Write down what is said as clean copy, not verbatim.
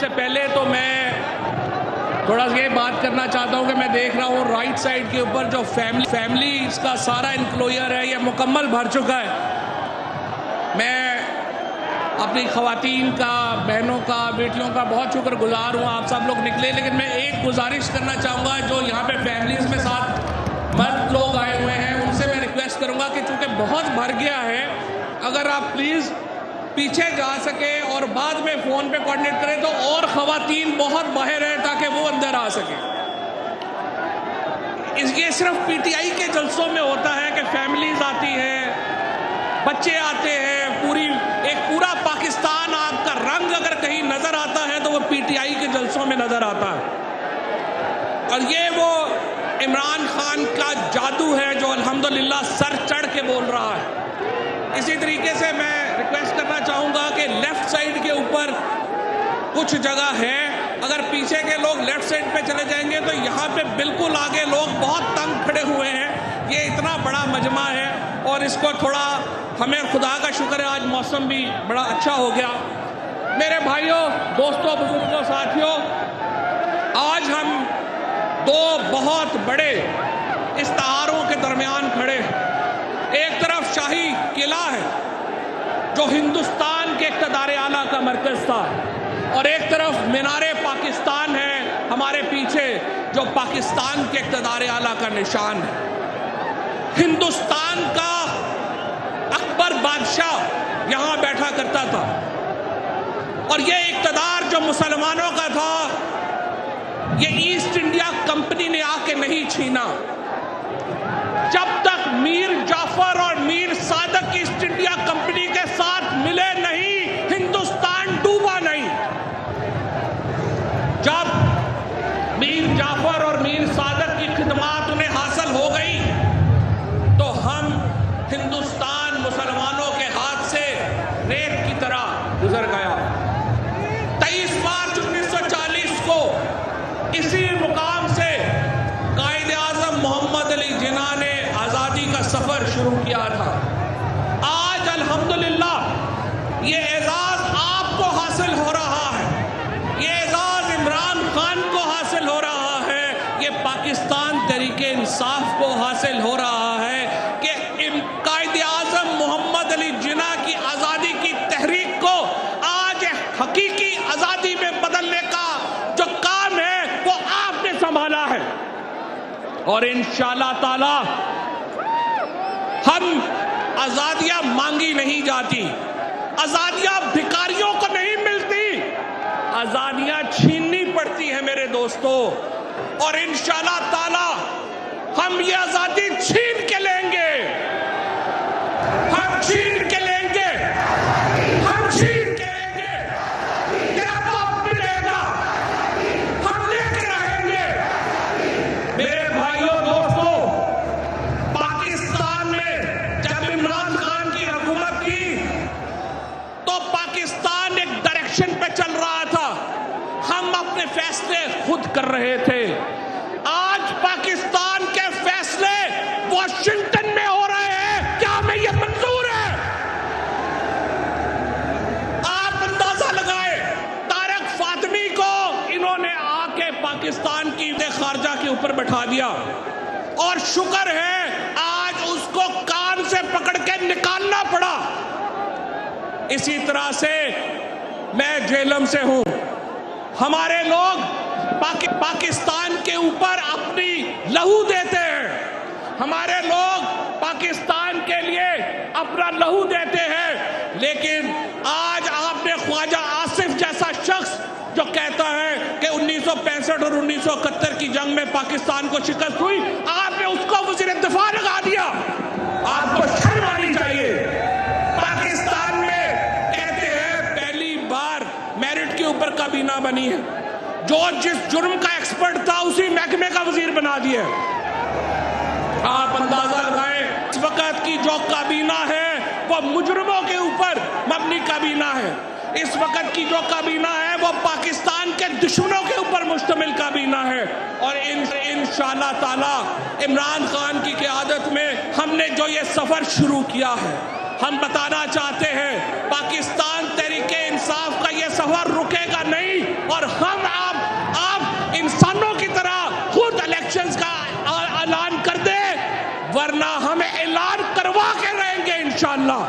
सबसे पहले तो मैं थोड़ा सा ये बात करना चाहता हूँ कि मैं देख रहा हूँ राइट साइड के ऊपर जो फैमिली इसका सारा इंक्लोजर है, ये मुकम्मल भर चुका है। मैं अपनी ख़वातीन का, बहनों का, बेटियों का बहुत शुक्रगुजार हूँ, आप सब लोग निकले। लेकिन मैं एक गुजारिश करना चाहूँगा, जो यहाँ पे फैमिलीज़ में साथ मर्द लोग आए हुए हैं, उनसे मैं रिक्वेस्ट करूँगा कि चूँकि बहुत भर गया है, अगर आप प्लीज़ पीछे जा सके और बाद में फ़ोन पे कोऑर्डिनेट करें तो और ख़वातीन बहुत बाहर हैं ताकि वो अंदर आ सके। ये सिर्फ पीटीआई के जलसों में होता है कि फैमिलीज आती हैं, बच्चे आते हैं, एक पूरा पाकिस्तान आपका रंग अगर कहीं नज़र आता है तो वो पीटीआई के जलसों में नज़र आता है। और ये वो इमरान खान का जादू है जो अल्हम्दुलिल्लाह सर चढ़ के बोल रहा है। इसी तरीके से मैं रिक्वेस्ट करना चाहूँगा कि लेफ़्ट साइड के ऊपर कुछ जगह है, अगर पीछे के लोग लेफ़्ट साइड पे चले जाएंगे तो यहाँ पे बिल्कुल आगे लोग बहुत तंग खड़े हुए हैं। ये इतना बड़ा मजमा है और इसको थोड़ा, हमें खुदा का शुक्र है आज मौसम भी बड़ा अच्छा हो गया। मेरे भाइयों, दोस्तों, बुजुर्गों, साथियों, आज हम दो बहुत बड़े इस्तारों के दरमियान खड़े। एक तरफ शाही किला है जो हिंदुस्तान के इक़्तिदार आला का मरकज़ था, और एक तरफ मीनारे पाकिस्तान है हमारे पीछे जो पाकिस्तान के इक़्तिदार आला का निशान है। हिंदुस्तान का अकबर बादशाह यहाँ बैठा करता था, और ये इक़्तिदार जो मुसलमानों का था, ये ईस्ट इंडिया कंपनी ने आके नहीं छीना। जब तक मीर जाफर और Mir Sadiq east India company के साथ मिले नहीं, हिंदुस्तान डूबा नहीं। जब मीर जाफर और मीर सादक की खिदमात उन्हें हासिल हो गई तो हम हिंदुस्तान मुसलमानों के हाथ से रेत की तरह गुजर गया। 23 मार्च 1940 को इसी मुकाम से कायदे आज़म मोहम्मद अली जिन्ना ने आज़ादी का सफ़र शुरू किया था। आज अल्हम्दुलिल्लाह ये एजाज़ आपको हासिल हो रहा है, ये एजाज़ इमरान खान को हासिल हो रहा है, ये पाकिस्तान तहरीके इंसाफ को हासिल हो रहा है कि कायदे आज़म मोहम्मद अली जिन्ना की आज़ादी की तहरीक को आज हकीकी आज़ादी में बदलने का जो काम है वो आपने संभाला है। और इंशाअल्लाह ताला हम आज़ादियाँ मांगी नहीं जाती, आज़ादियाँ भिखारियों को नहीं मिलती, आज़ादियाँ छीननी पड़ती है मेरे दोस्तों। और इंशाअल्लाह ताला हम ये आज़ादी छीन के लेंगे, हम छीन के लेंगे, हम छीन के लेंगे। ये अब मिलेगा, हम लेके रहेंगे। मेरे भाइयों, दोस्तों, पाकिस्तान में जब इमरान खान की हुकूमत थी तो पाकिस्तान एक डायरेक्शन पे चल रहा था, हम अपने फैसले खुद कर रहे थे। आज पाकिस्तान के फैसले वॉशिंगटन में हो रहे हैं, क्या हमें ये मंजूर है? आप अंदाजा लगाए, तारक फातमी को इन्होंने आके पाकिस्तान की खारजा के ऊपर बैठा दिया, और शुक्र है आज उसको कान से पकड़ के निकालना पड़ा। इसी तरह से मैं जेलम से हूं, हमारे लोग पाकिस्तान के ऊपर अपनी लहू देते हैं, हमारे लोग पाकिस्तान के लिए अपना लहू देते हैं। लेकिन आज आपने ख्वाजा आसिफ जैसा शख्स जो कहता है कि 1965 और 1971 की जंग में पाकिस्तान को शिकस्त हुई, आपने उसको वज़ीर दिफा लगा दिया। आपको शर्म आनी चाहिए। पाकिस्तान में कहते हैं पहली बार मेरिट के ऊपर काबीना बनी है, जो जिस जुर्म का एक्सपर्ट था उसी महकमे का वजीर बना दिया। आप अंदाजा लगाएं, इस वक्त की जो काबीना है वो मुजरिमों के ऊपर मबनी काबीना है। इस वक्त की जो काबीना है वो पाकिस्तान के दुश्मनों के ऊपर मुश्तमिल काबीना है। और इंशाअल्लाह ताला इमरान खान की क़यादत में हमने जो ये सफ़र शुरू किया है, हम बताना चाहते हैं पाकिस्तान तहरीके इंसाफ का ये सफ़र रुकेगा नहीं और हम आप इंसानों की तरह खुद इलेक्शंस का ऐलान कर दे, वरना हम ऐलान करवा के रहेंगे इंशाअल्लाह।